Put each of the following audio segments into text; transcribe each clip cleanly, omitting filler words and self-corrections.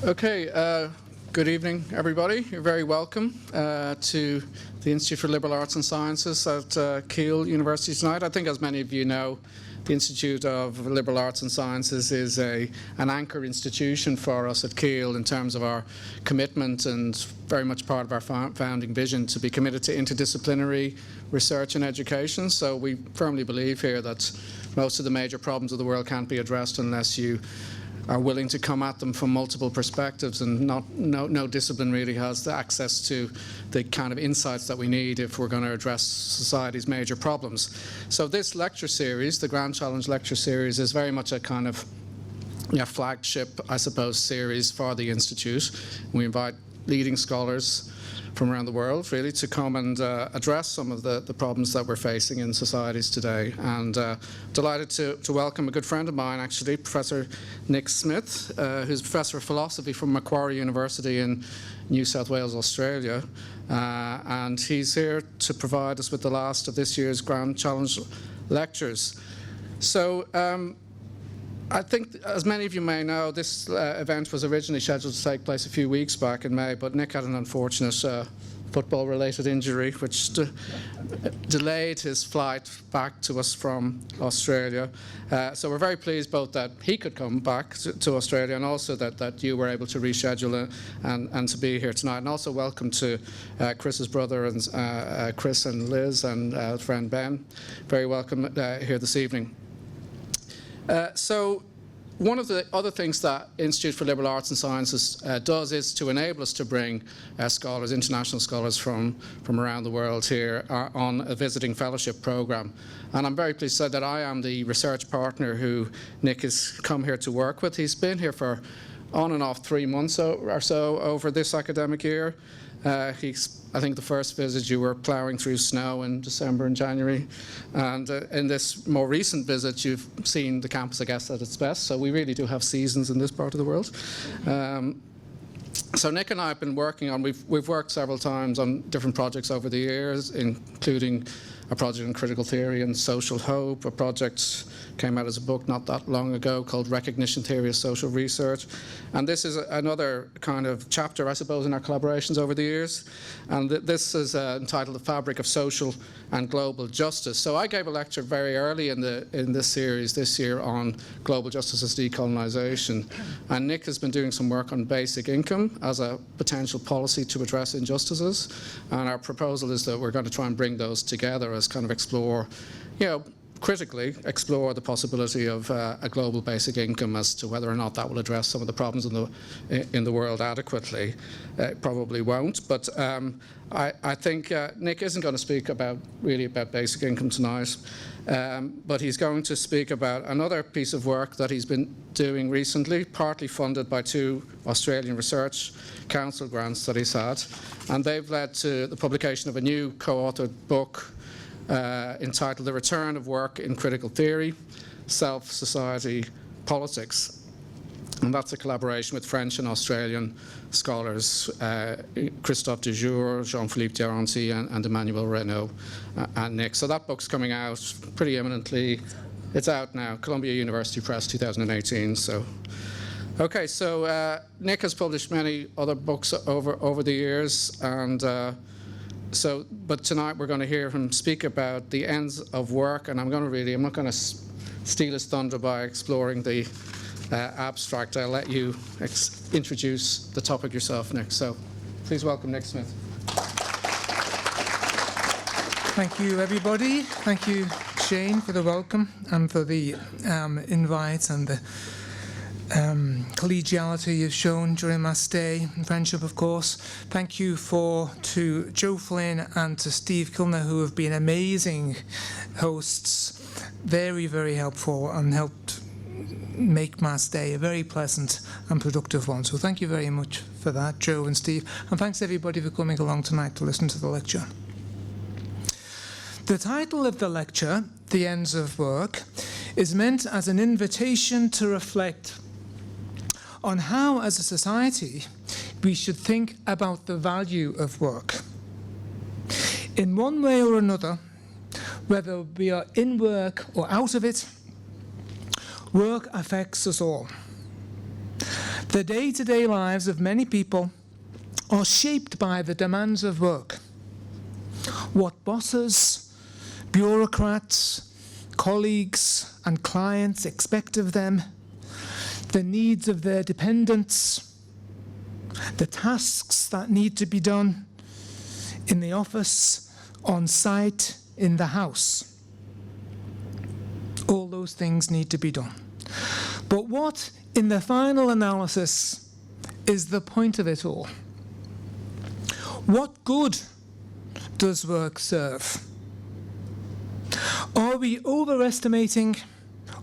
Okay, good evening, everybody. You're very welcome to the Institute for Liberal Arts and Sciences at Keele University tonight. I think, as many of you know, the Institute of Liberal Arts and Sciences is an anchor institution for us at Keele in terms of our commitment and very much part of our founding vision to be committed to interdisciplinary research and education. So we firmly believe here that most of the major problems of the world can't be addressed unless you are willing to come at them from multiple perspectives, and no discipline really has the access to the kind of insights that we need if we're going to address society's major problems. So this lecture series, the Grand Challenge lecture series, is very much a kind of flagship, I suppose, series for the Institute. We invite leading scholars from around the world, really, to come and address some of the problems that we're facing in societies today. And delighted to welcome a good friend of mine, actually, Professor Nick Smith, who's Professor of Philosophy from Macquarie University in New South Wales, Australia. And he's here to provide us with the last of this year's Grand Challenge lectures. So I think, as many of you may know, this event was originally scheduled to take place a few weeks back in May, but Nick had an unfortunate football-related injury which delayed his flight back to us from Australia. So we're very pleased both that he could come back to Australia and also that you were able to reschedule and to be here tonight. And also welcome to Chris's brother and Chris and Liz and friend Ben. Very welcome here this evening. So one of the other things that Institute for Liberal Arts and Sciences does is to enable us to bring scholars, international scholars from around the world here on a visiting fellowship program. And I'm very pleased to say that I am the research partner who Nick has come here to work with. He's been here for on and off 3 months or so over this academic year. I think the first visit you were ploughing through snow in December and January, and in this more recent visit you've seen the campus, I guess, at its best. So we really do have seasons in this part of the world. So Nick and I have been working on, we've worked several times on different projects over the years, including a project in critical theory and social hope. A project came out as a book not that long ago called Recognition Theory of Social Research. And this is another kind of chapter, I suppose, in our collaborations over the years. And this is entitled The Fabric of Social and Global Justice. So I gave a lecture very early in this series this year on global justice as decolonization. And Nick has been doing some work on basic income as a potential policy to address injustices. And our proposal is that we're going to try and bring those together as kind of explore, critically explore the possibility of a global basic income as to whether or not that will address some of the problems in the world adequately. It probably won't, but I think Nick isn't going to speak really about basic income tonight, but he's going to speak about another piece of work that he's been doing recently, partly funded by 2 Australian Research Council grants that he's had, and they've led to the publication of a new co-authored book entitled The Return of Work in Critical Theory, Self, Society, Politics. And that's a collaboration with French and Australian scholars, Christophe Dejour, Jean-Philippe Diaranty, and Emmanuel Reynaud, and Nick. So that book's coming out pretty imminently. It's out now, Columbia University Press, 2018. So, okay, so Nick has published many other books over the years, and but tonight we're going to hear him speak about the ends of work, and I'm not going to steal his thunder by exploring the abstract. I'll let you introduce the topic yourself, Nick. So please welcome Nick Smith. Thank you, everybody. Thank you, Shane, for the welcome and for the invite and the collegiality you've shown during my stay, and friendship, of course. Thank you to Joe Flynn and to Steve Kilner, who have been amazing hosts, very, very helpful, and helped make my stay a very pleasant and productive one. So thank you very much for that, Joe and Steve, and thanks everybody for coming along tonight to listen to the lecture. The title of the lecture, The Ends of Work, is meant as an invitation to reflect on how, as a society, we should think about the value of work. In one way or another, whether we are in work or out of it, work affects us all. The day-to-day lives of many people are shaped by the demands of work. What bosses, bureaucrats, colleagues and clients expect of them, the needs of their dependents, the tasks that need to be done in the office, on site, in the house. All those things need to be done. But what, in the final analysis, is the point of it all? What good does work serve? Are we overestimating,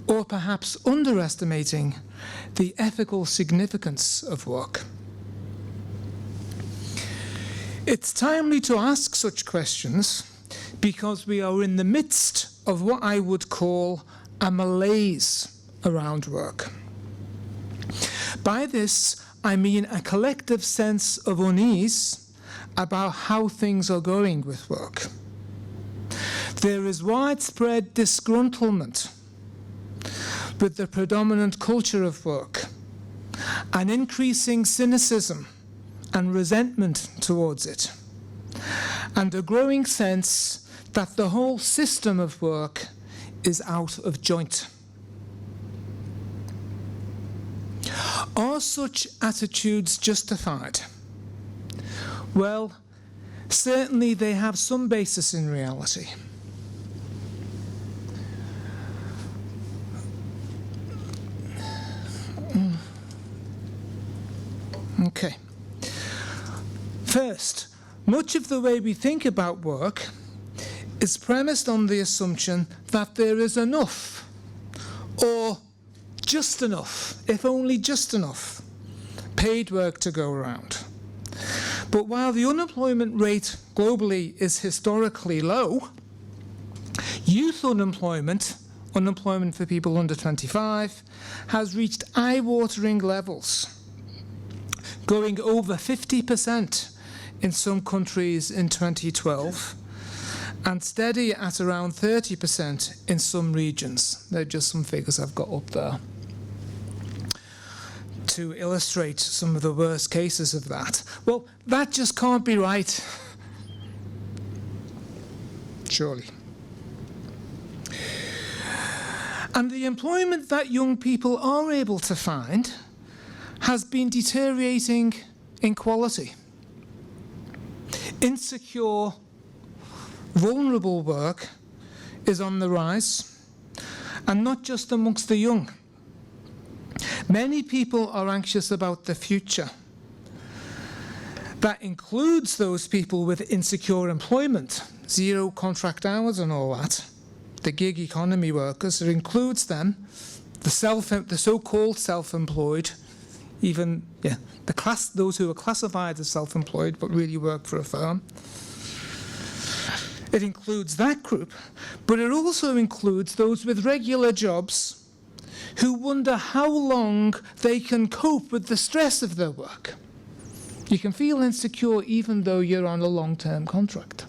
or perhaps underestimating, the ethical significance of work? It's timely to ask such questions because we are in the midst of what I would call a malaise around work. By this, I mean a collective sense of unease about how things are going with work. There is widespread disgruntlement with the predominant culture of work, an increasing cynicism and resentment towards it, and a growing sense that the whole system of work is out of joint. Are such attitudes justified? Well, certainly they have some basis in reality. Okay. First, much of the way we think about work is premised on the assumption that there is enough, or just enough, if only just enough, paid work to go around. But while the unemployment rate globally is historically low, youth unemployment, unemployment for people under 25, has reached eye-watering levels, going over 50% in some countries in 2012, and steady at around 30% in some regions. They're just some figures I've got up there to illustrate some of the worst cases of that. Well, that just can't be right, surely. And the employment that young people are able to find has been deteriorating in quality. Insecure, vulnerable work is on the rise, and not just amongst the young. Many people are anxious about the future. That includes those people with insecure employment, zero contract hours and all that, the gig economy workers. It includes them, the so-called self-employed, even those who are classified as self-employed but really work for a firm. It includes that group, but it also includes those with regular jobs who wonder how long they can cope with the stress of their work. You can feel insecure even though you're on a long-term contract.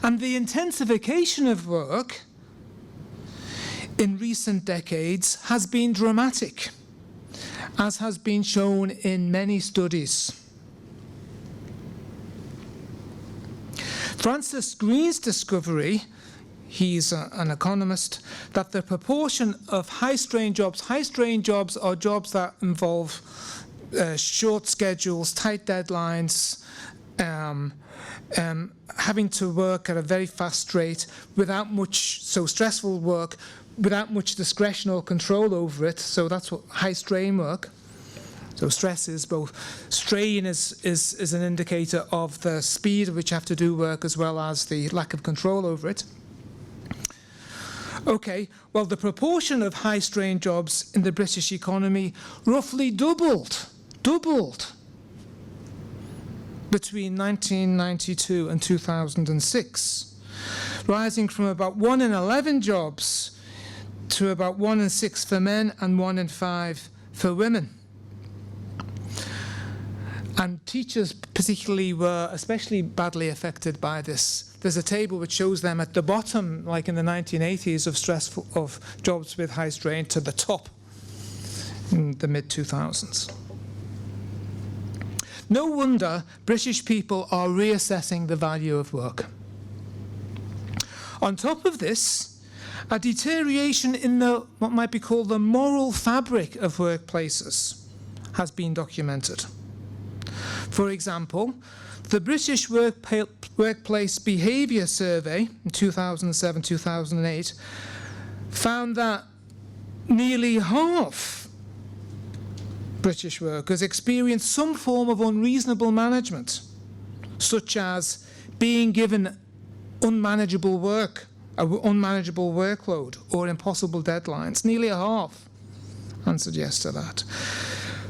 And the intensification of work in recent decades has been dramatic, as has been shown in many studies. Francis Green's discovery, he's an economist, that the proportion of high-strain jobs are jobs that involve short schedules, tight deadlines, having to work at a very fast rate without much, so stressful work, without much discretion or control over it. So that's what high-strain work. So stress is both, strain is an indicator of the speed at which you have to do work as well as the lack of control over it. Okay, well, the proportion of high-strain jobs in the British economy roughly doubled between 1992 and 2006, rising from about 1 in 11 jobs to about 1 in 6 for men and 1 in 5 for women. And teachers particularly were especially badly affected by this. There's a table which shows them at the bottom, like in the 1980s, of jobs with high strain, to the top in the mid-2000s. No wonder British people are reassessing the value of work. On top of this, a deterioration in what might be called the moral fabric of workplaces has been documented. For example, the British Workplace Behaviour Survey in 2007-2008 found that nearly half British workers experience some form of unreasonable management, such as being given unmanageable work, an unmanageable workload, or impossible deadlines. Nearly a half answered yes to that.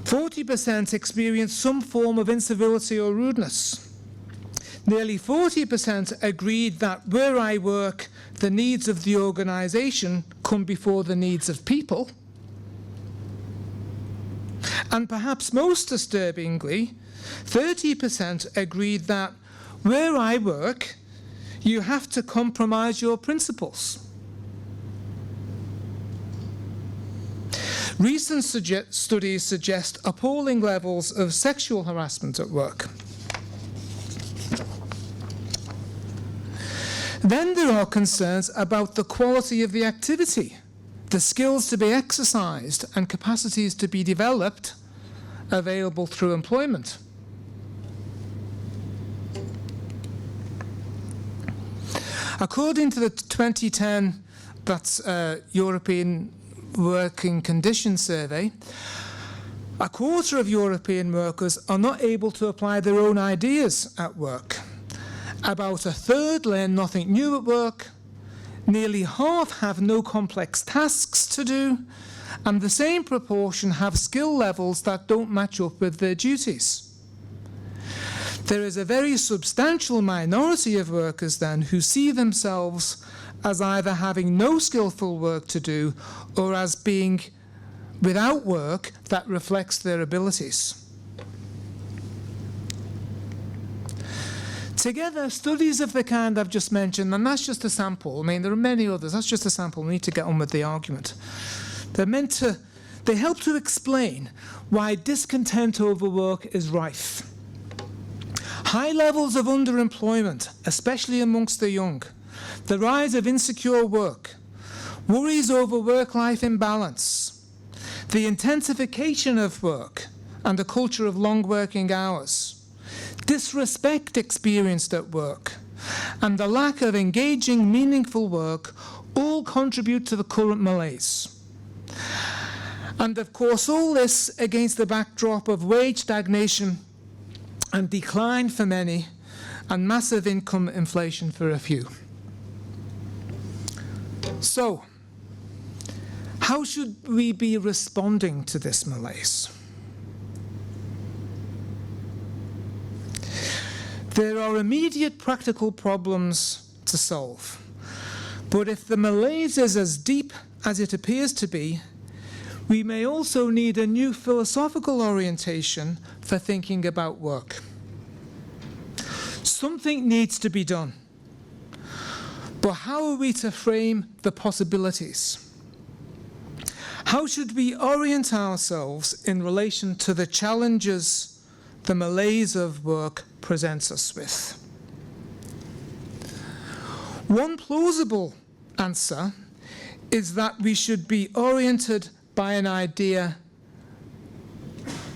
40% experience some form of incivility or rudeness. Nearly 40% agreed that where I work, the needs of the organisation come before the needs of people. And perhaps most disturbingly, 30% agreed that where I work, you have to compromise your principles. Recent studies suggest appalling levels of sexual harassment at work. Then there are concerns about the quality of the activity, the skills to be exercised and capacities to be developed available through employment. According to the 2010 European Working Conditions Survey, a quarter of European workers are not able to apply their own ideas at work. About a third learn nothing new at work. Nearly half have no complex tasks to do, and the same proportion have skill levels that don't match up with their duties. There is a very substantial minority of workers then who see themselves as either having no skillful work to do or as being without work that reflects their abilities. Together, studies of the kind I've just mentioned, and that's just a sample, I mean, there are many others, that's just a sample, we need to get on with the argument. They help to explain why discontent over work is rife. High levels of underemployment, especially amongst the young, the rise of insecure work, worries over work-life imbalance, the intensification of work and the culture of long working hours, disrespect experienced at work, and the lack of engaging, meaningful work all contribute to the current malaise. And of course, all this against the backdrop of wage stagnation and decline for many, and massive income inflation for a few. So, how should we be responding to this malaise? There are immediate practical problems to solve, but if the malaise is as deep as it appears to be, we may also need a new philosophical orientation for thinking about work. Something needs to be done, but how are we to frame the possibilities? How should we orient ourselves in relation to the challenges the malaise of work presents us with? One plausible answer is that we should be oriented by an idea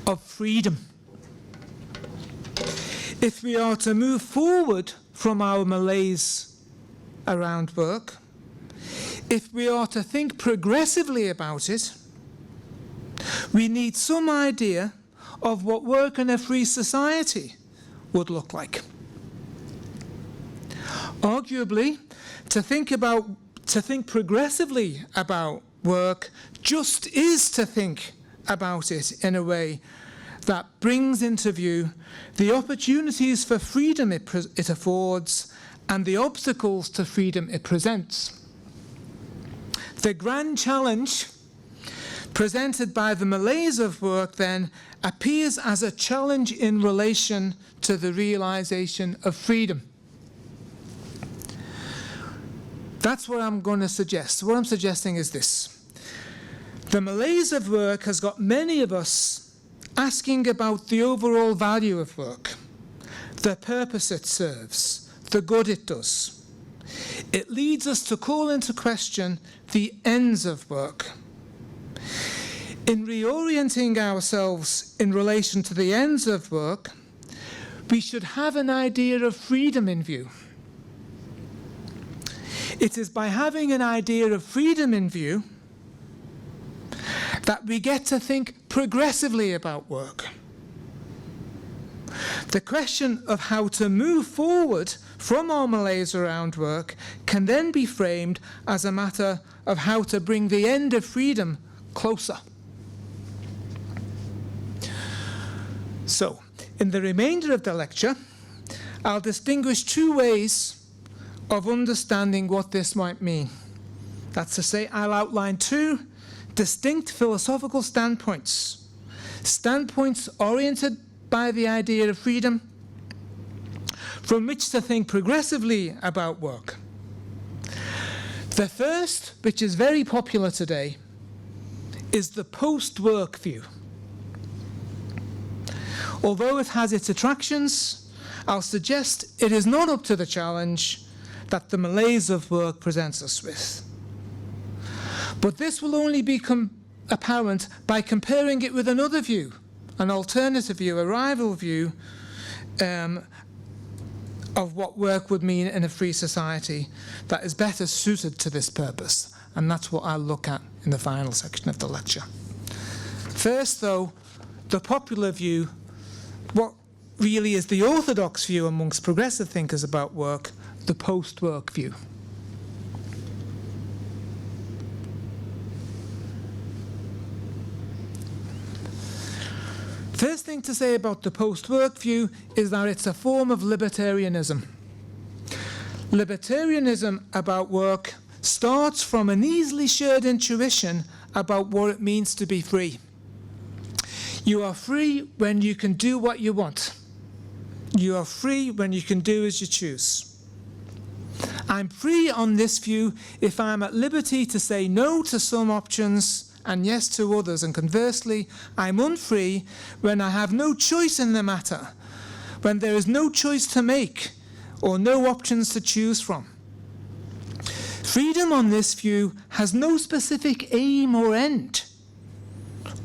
of freedom. If we are to move forward from our malaise around work, if we are to think progressively about it, we need some idea of what work in a free society would look like. Arguably, to think progressively about work just is to think about it in a way that brings into view the opportunities for freedom it affords and the obstacles to freedom it presents. The grand challenge presented by the malaise of work then appears as a challenge in relation to the realization of freedom. That's what I'm going to suggest. What I'm suggesting is this. The malaise of work has got many of us asking about the overall value of work, the purpose it serves, the good it does. It leads us to call into question the ends of work. In reorienting ourselves in relation to the ends of work, we should have an idea of freedom in view. It is by having an idea of freedom in view that we get to think progressively about work. The question of how to move forward from our malaise around work can then be framed as a matter of how to bring the end of freedom closer. So, in the remainder of the lecture, I'll distinguish two ways of understanding what this might mean. That's to say, I'll outline two distinct philosophical standpoints. Standpoints oriented by the idea of freedom, from which to think progressively about work. The first, which is very popular today, is the post-work view. Although it has its attractions, I'll suggest it is not up to the challenge that the malaise of work presents us with. But this will only become apparent by comparing it with another view, an alternative view, a rival view of what work would mean in a free society that is better suited to this purpose. And that's what I'll look at in the final section of the lecture. First, though, the popular view, what really is the orthodox view amongst progressive thinkers about work, the post-work view. First thing to say about the post-work view is that it's a form of libertarianism. Libertarianism about work starts from an easily shared intuition about what it means to be free. You are free when you can do what you want. You are free when you can do as you choose. I'm free on this view if I'm at liberty to say no to some options and yes to others, and conversely, I'm unfree when I have no choice in the matter, when there is no choice to make or no options to choose from. Freedom on this view has no specific aim or end,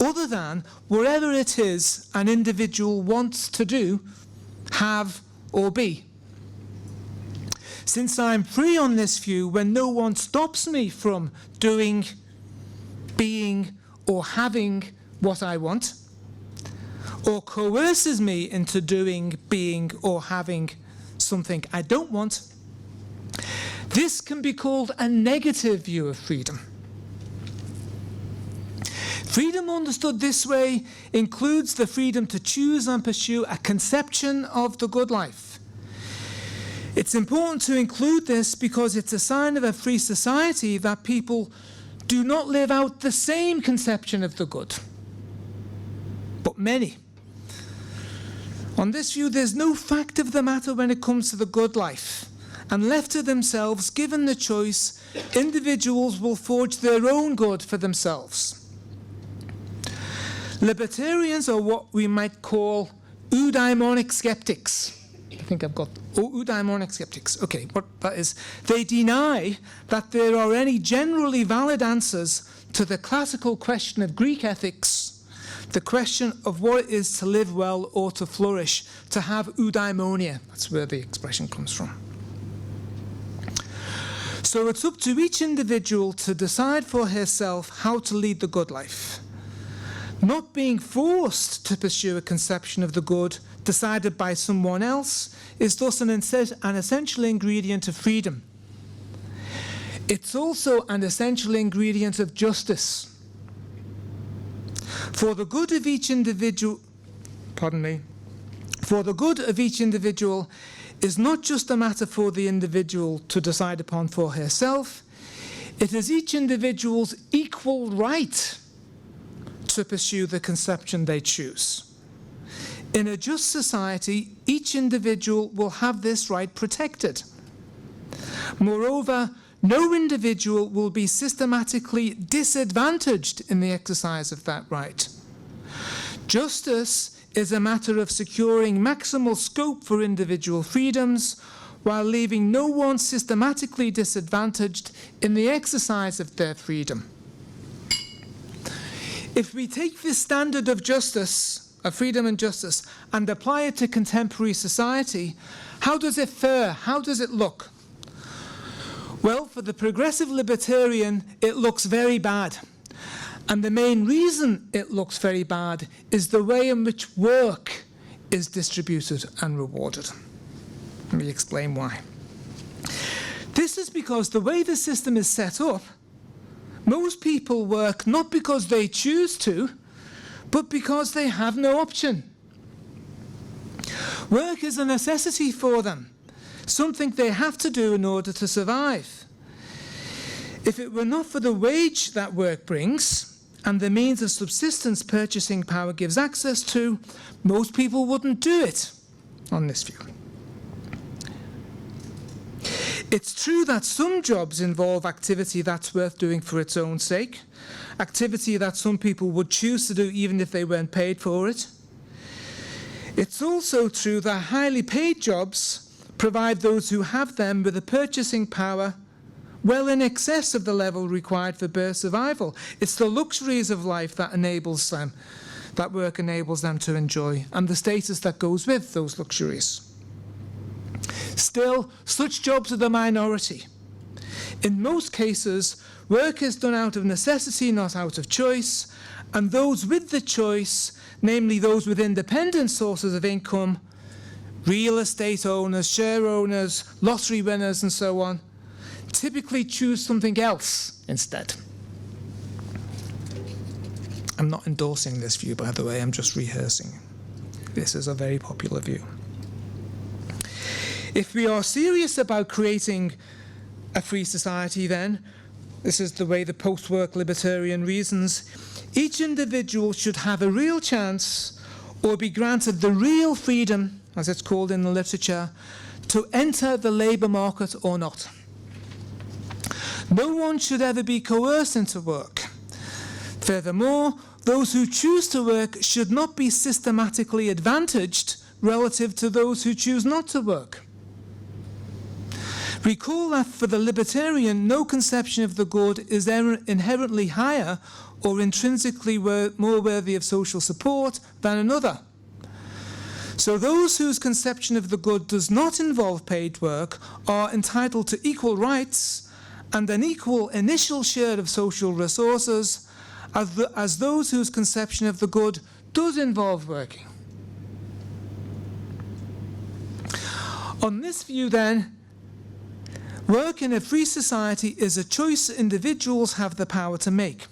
other than whatever it is an individual wants to do, have, or be. Since I'm free on this view when no one stops me from doing, being, or having what I want, or coerces me into doing, being, or having something I don't want, this can be called a negative view of freedom. Freedom understood this way includes the freedom to choose and pursue a conception of the good life. It's important to include this because it's a sign of a free society that people do not live out the same conception of the good, but many. On this view, there's no fact of the matter when it comes to the good life, and left to themselves, given the choice, individuals will forge their own good for themselves. Libertarians are what we might call eudaimonic skeptics. I think I've got eudaimonic skeptics. Okay, what that is, they deny that there are any generally valid answers to the classical question of Greek ethics, the question of what it is to live well or to flourish, to have eudaimonia. That's where the expression comes from. So it's up to each individual to decide for herself how to lead the good life. Not being forced to pursue a conception of the good decided by someone else is thus an essential ingredient of freedom. It's also an essential ingredient of justice. For the good of each individual, for the good of each individual is not just a matter for the individual to decide upon for herself, it is each individual's equal right to pursue the conception they choose. In a just society, each individual will have this right protected. Moreover, no individual will be systematically disadvantaged in the exercise of that right. Justice is a matter of securing maximal scope for individual freedoms while leaving no one systematically disadvantaged in the exercise of their freedom. If we take this standard of justice, of freedom and justice, and apply it to contemporary society, how does it fare? How does it look? Well, for the progressive libertarian, it looks very bad. And the main reason it looks very bad is the way in which work is distributed and rewarded. Let me explain why. This is because the way the system is set up, most people work not because they choose to, but because they have no option. Work is a necessity for them, something they have to do in order to survive. If it were not for the wage that work brings, and the means of subsistence purchasing power gives access to, most people wouldn't do it, on this view. It's true that some jobs involve activity that's worth doing for its own sake, activity that some people would choose to do even if they weren't paid for it. It's also true that highly paid jobs provide those who have them with a purchasing power well in excess of the level required for bare survival. It's the luxuries of life that enables them, that work enables them to enjoy, and the status that goes with those luxuries. Still, such jobs are the minority. In most cases, work is done out of necessity, not out of choice, and those with the choice, namely those with independent sources of income, real estate owners, share owners, lottery winners, and so on, typically choose something else instead. I'm not endorsing this view, by the way, I'm just rehearsing. This is a very popular view. If we are serious about creating a free society, then, this is the way the post-work libertarian reasons, each individual should have a real chance or be granted the real freedom, as it's called in the literature, to enter the labour market or not. No one should ever be coerced into work. Furthermore, those who choose to work should not be systematically advantaged relative to those who choose not to work. Recall that for the libertarian, no conception of the good is inherently higher or intrinsically more worthy of social support than another. So those whose conception of the good does not involve paid work are entitled to equal rights and an equal initial share of social resources as those whose conception of the good does involve working. On this view, then, work in a free society is a choice individuals have the power to make.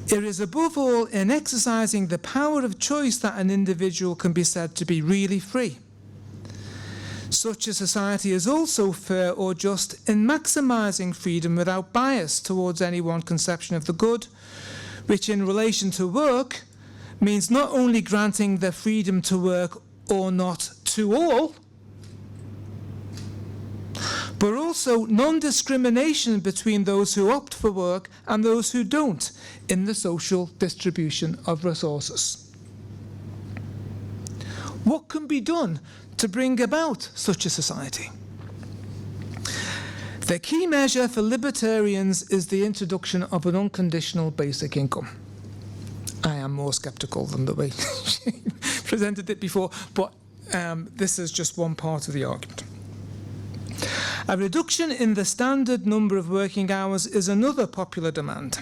It is above all in exercising the power of choice that an individual can be said to be really free. Such a society is also fair or just in maximising freedom without bias towards any one conception of the good, which in relation to work means not only granting the freedom to work or not to all, but also non-discrimination between those who opt for work and those who don't in the social distribution of resources. What can be done to bring about such a society? The key measure for libertarians is the introduction of an unconditional basic income. I am more sceptical than the way she presented it before, but this is just one part of the argument. A reduction in the standard number of working hours is another popular demand.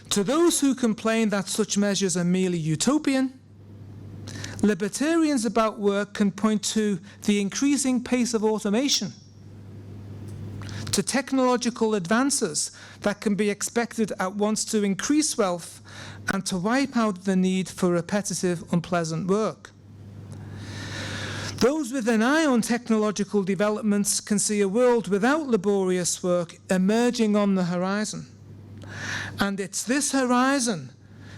To those who complain that such measures are merely utopian, libertarians about work can point to the increasing pace of automation, to technological advances that can be expected at once to increase wealth and to wipe out the need for repetitive, unpleasant work. Those with an eye on technological developments can see a world without laborious work emerging on the horizon. And it's this horizon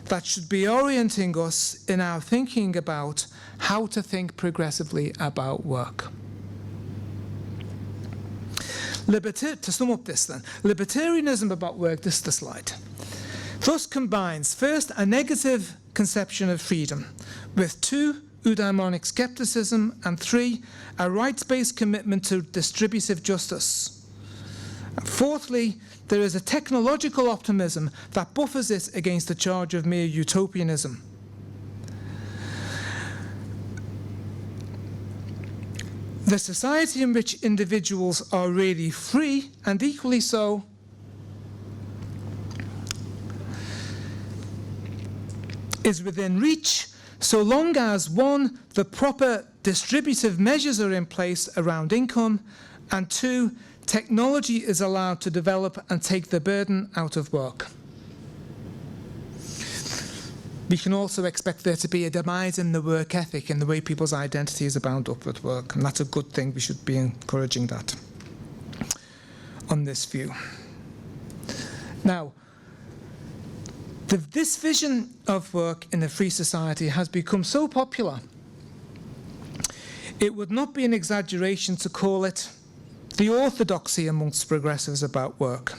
that should be orienting us in our thinking about how to think progressively about work. To sum up this then, libertarianism about work, this is the slide, thus combines first a negative conception of freedom with 2, eudaimonic skepticism, and 3, a rights-based commitment to distributive justice. And fourthly, there is a technological optimism that buffers it against the charge of mere utopianism. The society in which individuals are really free, and equally so, is within reach, so long as 1, the proper distributive measures are in place around income, and 2, technology is allowed to develop and take the burden out of work. We can also expect there to be a demise in the work ethic, in the way people's identities are bound up with work, and that's a good thing. We should be encouraging that on this view. Now, this vision of work in a free society has become so popular, it would not be an exaggeration to call it the orthodoxy amongst progressives about work.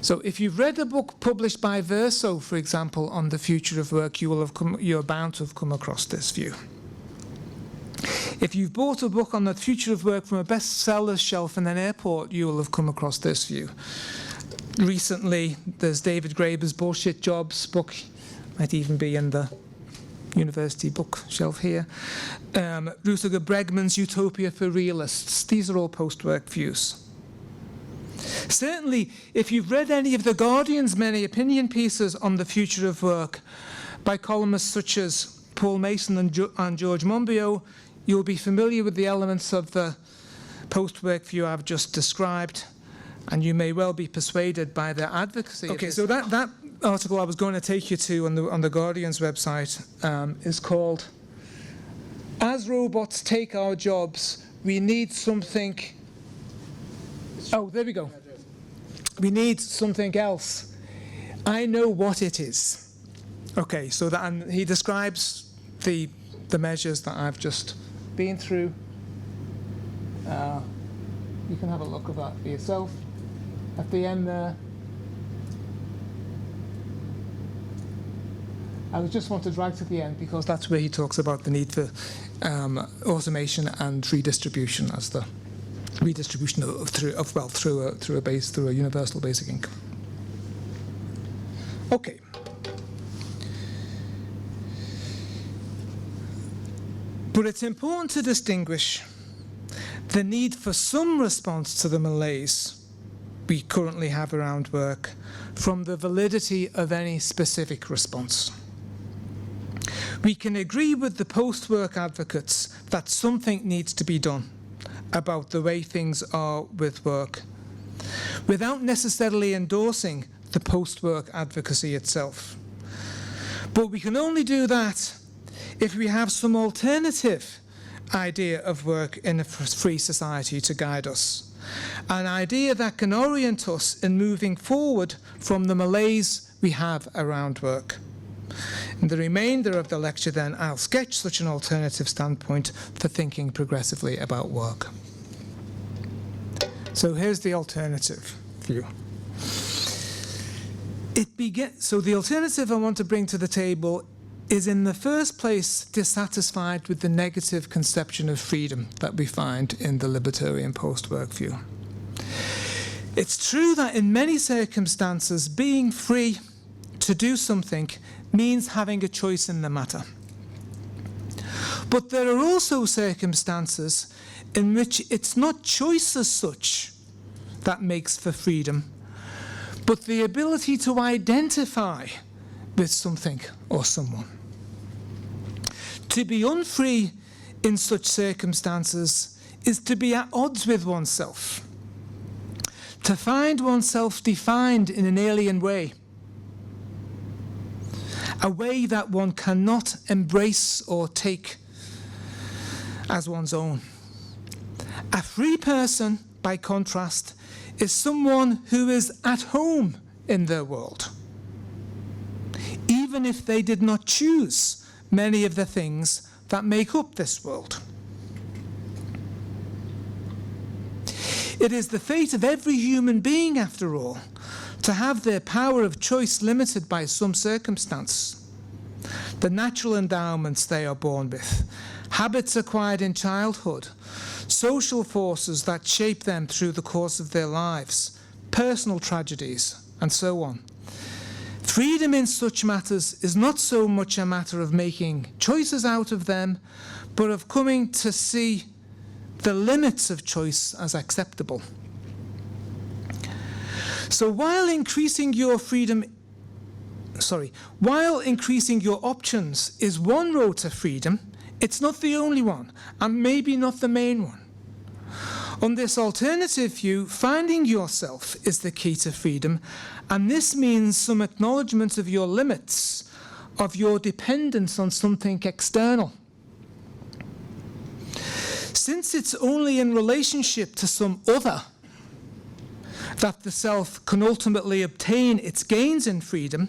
So if you've read a book published by Verso, for example, on the future of work, you're bound to have come across this view. If you've bought a book on the future of work from a bestseller shelf in an airport, you will have come across this view. Recently, there's David Graeber's Bullshit Jobs book, might even be in the university bookshelf here. Rutger Bregman's Utopia for Realists. These are all post-work views. Certainly, if you've read any of The Guardian's many opinion pieces on the future of work by columnists such as Paul Mason and George Monbiot, you'll be familiar with the elements of the post-work view I've just described, and you may well be persuaded by their advocacy. Okay, so that article I was going to take you to on the Guardian's website is called "As Robots Take Our Jobs, We Need Something..." Oh, there we go. We need something else. I know what it is. Okay, so that, and he describes the measures that I've just been through. You can have a look at that for yourself. At the end there, I just wanted right at the end because that's where he talks about the need for automation and redistribution as the redistribution through a universal basic income. Okay. But it's important to distinguish the need for some response to the malaise we currently have around work from the validity of any specific response. We can agree with the post-work advocates that something needs to be done about the way things are with work, without necessarily endorsing the post-work advocacy itself. But we can only do that if we have some alternative idea of work in a free society to guide us, an idea that can orient us in moving forward from the malaise we have around work. In the remainder of the lecture then, I'll sketch such an alternative standpoint for thinking progressively about work. So here's the alternative view. So the alternative I want to bring to the table is in the first place dissatisfied with the negative conception of freedom that we find in the libertarian post-work view. It's true that in many circumstances being free to do something means having a choice in the matter. But there are also circumstances in which it's not choice as such that makes for freedom, but the ability to identify with something or someone. To be unfree in such circumstances is to be at odds with oneself, to find oneself defined in an alien way, a way that one cannot embrace or take as one's own. A free person, by contrast, is someone who is at home in their world, even if they did not choose many of the things that make up this world. It is the fate of every human being, after all, to have their power of choice limited by some circumstance. The natural endowments they are born with, habits acquired in childhood, social forces that shape them through the course of their lives, personal tragedies, and so on. Freedom in such matters is not so much a matter of making choices out of them, but of coming to see the limits of choice as acceptable. So while increasing your options is one road to freedom, it's not the only one, and maybe not the main one. On this alternative view, finding yourself is the key to freedom, and this means some acknowledgement of your limits, of your dependence on something external. Since it's only in relationship to some other that the self can ultimately obtain its gains in freedom,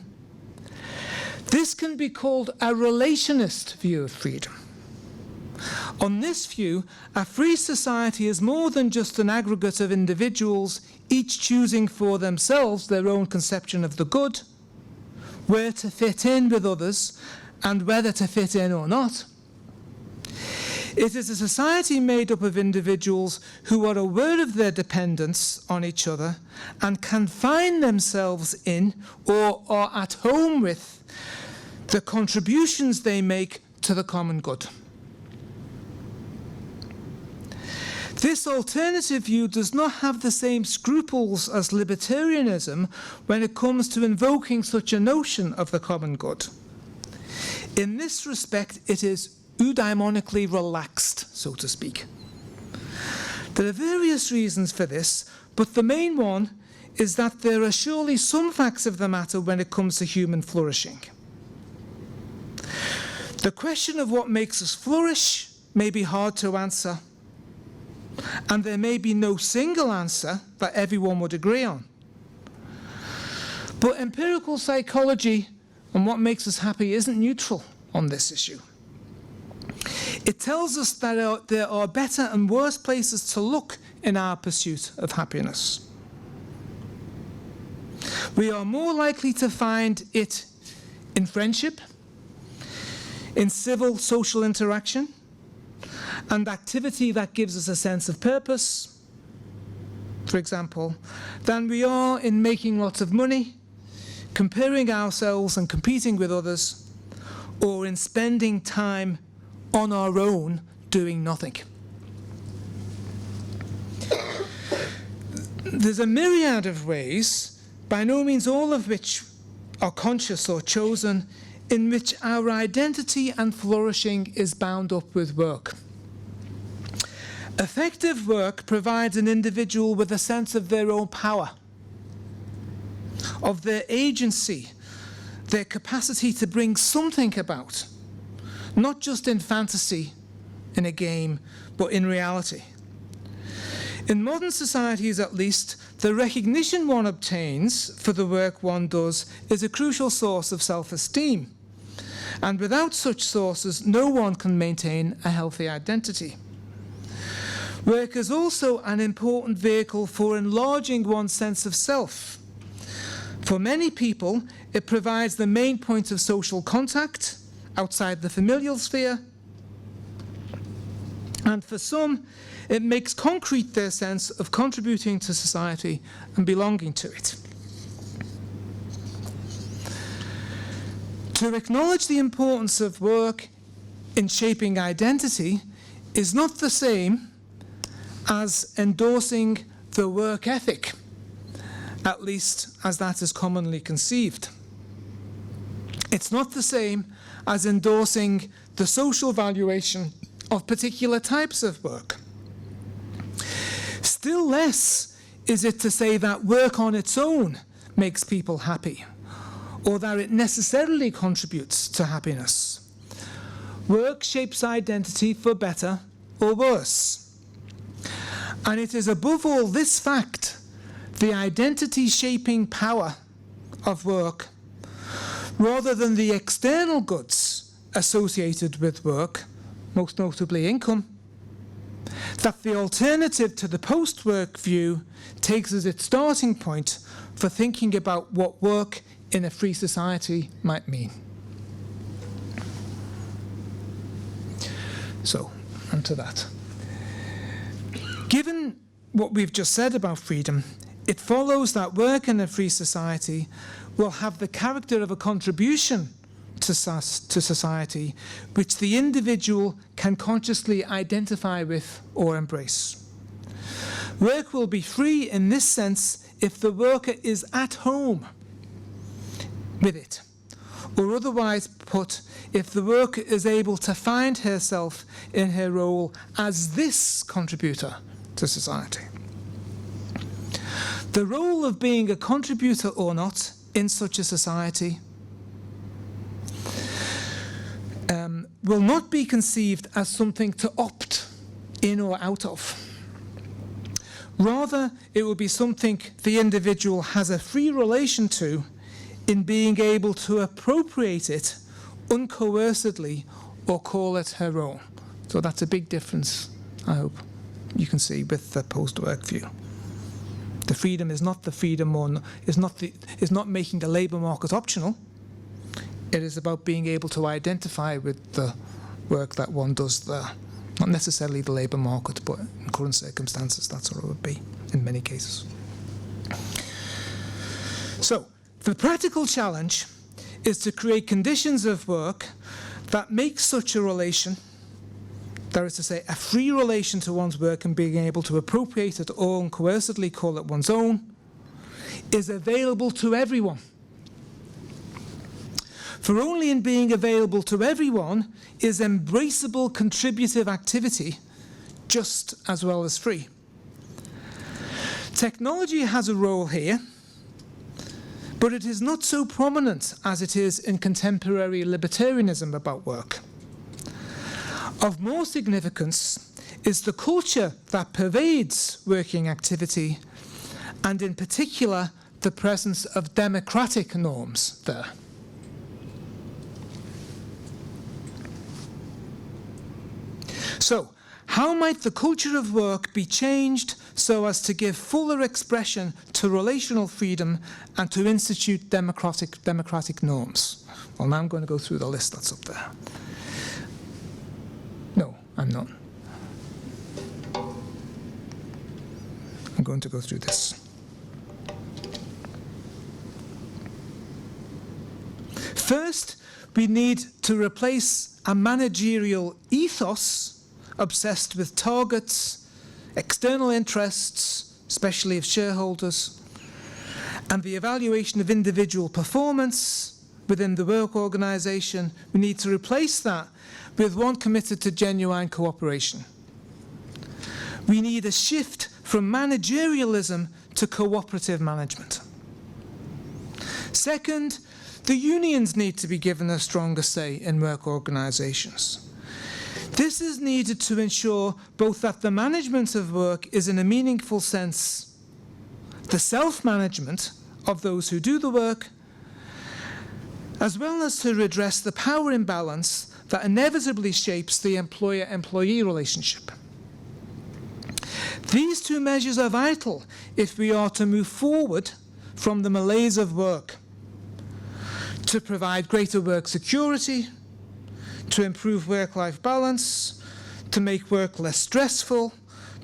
this can be called a relationist view of freedom. On this view, a free society is more than just an aggregate of individuals, each choosing for themselves their own conception of the good, where to fit in with others, and whether to fit in or not. It is a society made up of individuals who are aware of their dependence on each other and can find themselves in or are at home with the contributions they make to the common good. This alternative view does not have the same scruples as libertarianism when it comes to invoking such a notion of the common good. In this respect, it is eudaimonically relaxed, so to speak. There are various reasons for this, but the main one is that there are surely some facts of the matter when it comes to human flourishing. The question of what makes us flourish may be hard to answer, and there may be no single answer that everyone would agree on. But empirical psychology and what makes us happy isn't neutral on this issue. It tells us that there are better and worse places to look in our pursuit of happiness. We are more likely to find it in friendship, in civil social interaction, and activity that gives us a sense of purpose, for example, than we are in making lots of money, comparing ourselves and competing with others, or in spending time on our own doing nothing. There's a myriad of ways, by no means all of which are conscious or chosen, in which our identity and flourishing is bound up with work. Effective work provides an individual with a sense of their own power, of their agency, their capacity to bring something about, not just in fantasy, in a game, but in reality. In modern societies, at least, the recognition one obtains for the work one does is a crucial source of self-esteem. And without such sources, no one can maintain a healthy identity. Work is also an important vehicle for enlarging one's sense of self. For many people, it provides the main point of social contact outside the familial sphere. And for some, it makes concrete their sense of contributing to society and belonging to it. To acknowledge the importance of work in shaping identity is not the same as endorsing the work ethic, at least as that is commonly conceived. It's not the same as endorsing the social valuation of particular types of work. Still less is it to say that work on its own makes people happy, or that it necessarily contributes to happiness. Work shapes identity for better or worse. And it is above all this fact, the identity-shaping power of work, rather than the external goods associated with work, most notably income, that the alternative to the PostWork view takes as its starting point for thinking about what work in a free society might mean. So, onto that. Given what we've just said about freedom, it follows that work in a free society will have the character of a contribution to society which the individual can consciously identify with or embrace. Work will be free in this sense if the worker is at home with it, or otherwise put, if the worker is able to find herself in her role as this contributor to society. The role of being a contributor or not in such a society will not be conceived as something to opt in or out of. Rather, it will be something the individual has a free relation to in being able to appropriate it uncoercedly or call it her own. So that's a big difference, I hope you can see, with the PostWork view. The freedom is not the freedom, or is not making the labour market optional. It is about being able to identify with the work that one does there. Not necessarily the labour market, but in current circumstances, that's what it would be in many cases. So, the practical challenge is to create conditions of work that make such a relation, that is to say, a free relation to one's work and being able to appropriate it or uncoercedly call it one's own, is available to everyone. For only in being available to everyone is embraceable contributive activity just as well as free. Technology has a role here, but it is not so prominent as it is in contemporary libertarianism about work. Of more significance is the culture that pervades working activity, and in particular the presence of democratic norms there. So, how might the culture of work be changed so as to give fuller expression to relational freedom and to institute democratic norms? Well, now I'm going to go through the list that's up there. No, I'm not. I'm going to go through this. First, we need to replace a managerial ethos obsessed with targets, external interests, especially of shareholders, and the evaluation of individual performance within the work organisation. We need to replace that with one committed to genuine cooperation. We need a shift from managerialism to cooperative management. Second, the unions need to be given a stronger say in work organisations. This is needed to ensure both that the management of work is in a meaningful sense the self-management of those who do the work, as well as to redress the power imbalance that inevitably shapes the employer-employee relationship. These two measures are vital if we are to move forward from the malaise of work, to provide greater work security, to improve work-life balance, to make work less stressful,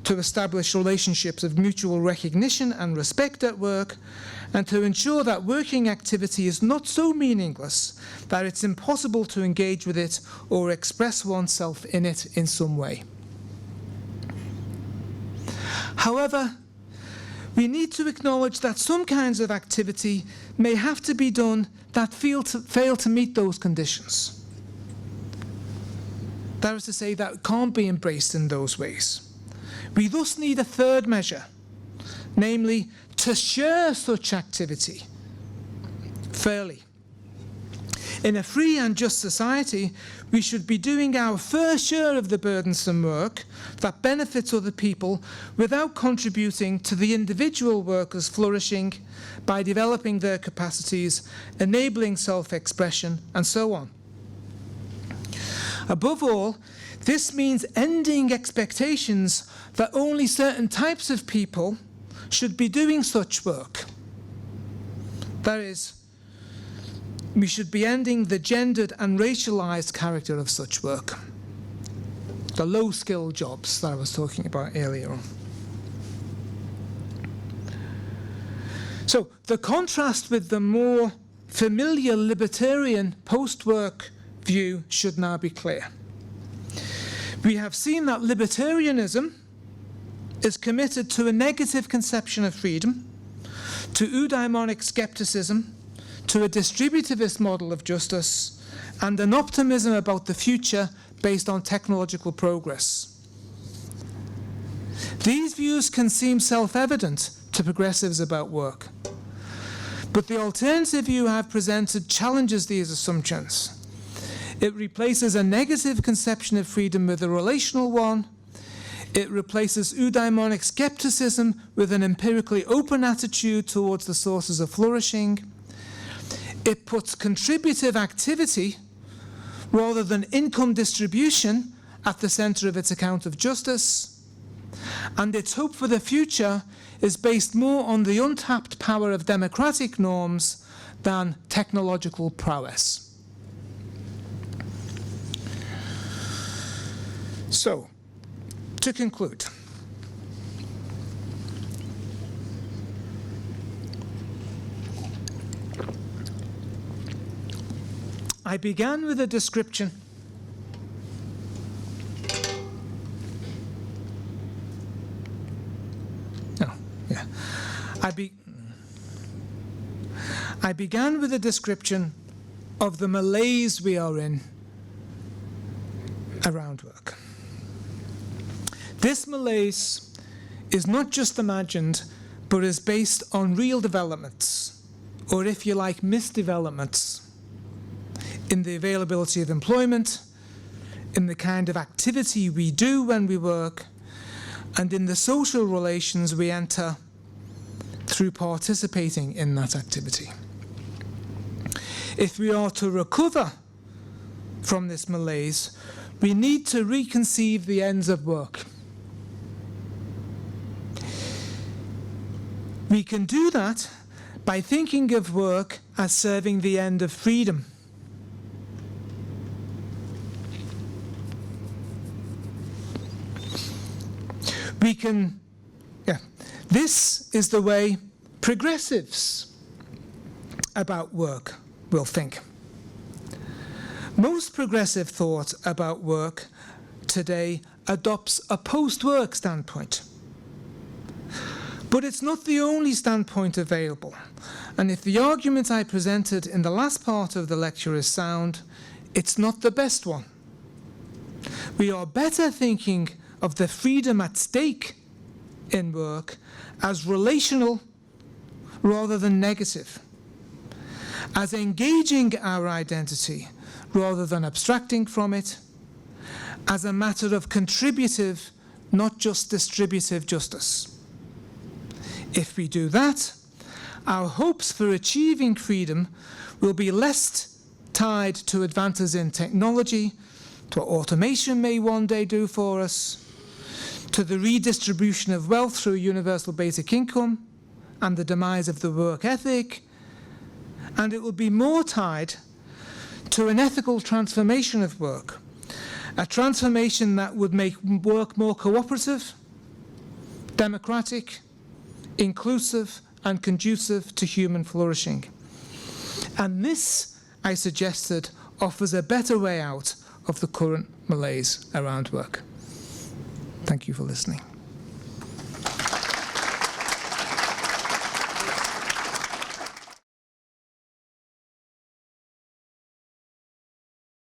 to establish relationships of mutual recognition and respect at work, and to ensure that working activity is not so meaningless that it's impossible to engage with it or express oneself in it in some way. However, we need to acknowledge that some kinds of activity may have to be done that fail to meet those conditions. That is to say, that can't be embraced in those ways. We thus need a third measure, namely to share such activity fairly. In a free and just society, we should be doing our fair share of the burdensome work that benefits other people without contributing to the individual workers' flourishing by developing their capacities, enabling self-expression, and so on. Above all, This means ending expectations that only certain types of people should be doing such work. That is, we should be ending the gendered and racialized character of such work. The low-skilled jobs that I was talking about earlier on. So the contrast with the more familiar libertarian post-work view should now be clear. We have seen that libertarianism is committed to a negative conception of freedom, to eudaimonic skepticism, to a distributivist model of justice, and an optimism about the future based on technological progress. These views can seem self-evident to progressives about work, but the alternative view I have presented challenges these assumptions. It replaces a negative conception of freedom with a relational one. It replaces eudaimonic skepticism with an empirically open attitude towards the sources of flourishing. It puts contributive activity rather than income distribution at the centre of its account of justice. And its hope for the future is based more on the untapped power of democratic norms than technological prowess. So, to conclude, I began with a description I began with a description of the malaise we are in around work. This malaise is not just imagined, but is based on real developments, or if you like, misdevelopments, in the availability of employment, in the kind of activity we do when we work, and in the social relations we enter through participating in that activity. If we are to recover from this malaise, we need to reconceive the ends of work. We can do that by thinking of work as serving the end of freedom. This is the way progressives about work will think. Most progressive thought about work today adopts a post-work standpoint. But it's not the only standpoint available. And if the argument I presented in the last part of the lecture is sound, it's not the best one. We are better thinking of the freedom at stake in work as relational rather than negative, as engaging our identity rather than abstracting from it, as a matter of contributive, not just distributive justice. If we do that, our hopes for achieving freedom will be less tied to advances in technology, to what automation may one day do for us, to the redistribution of wealth through universal basic income and the demise of the work ethic, and it will be more tied to an ethical transformation of work, a transformation that would make work more cooperative, democratic, inclusive, and conducive to human flourishing. And this, I suggested, offers a better way out of the current malaise around work. Thank you for listening.